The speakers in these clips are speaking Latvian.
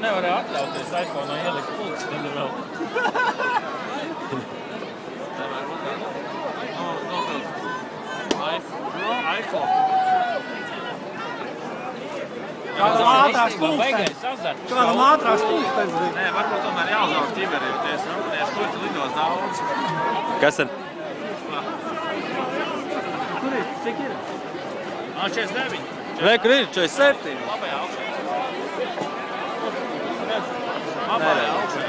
nevarēja atļauties iPhone ielikt pulksteni vēl. iPhone. Kādam ātrāks pulkstenis. Kādam ātrāks pulkstenis. Nē, varbūt tomēr jāuzāk ķiverīties. Rūpinies, kur tu lidos daudz. Kas tad? Kur ir? Cik ir? 49. Re, kur ir? 47. Labajā augšā. Labajā augšā.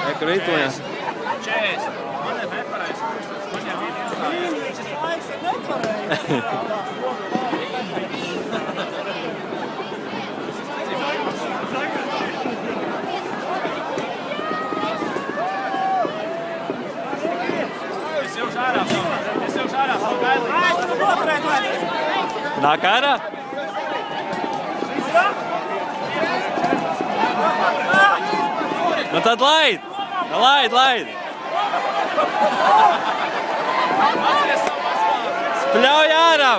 Re, kur ir to? 40. Man ir nepareiz pulkstenis. Man jau ir izstāties. Šis laiks ir nepareiz. Es jau šārā savu gaidīju. Nāk ārā? Nu tad laid! Laid! Spļauj ārā!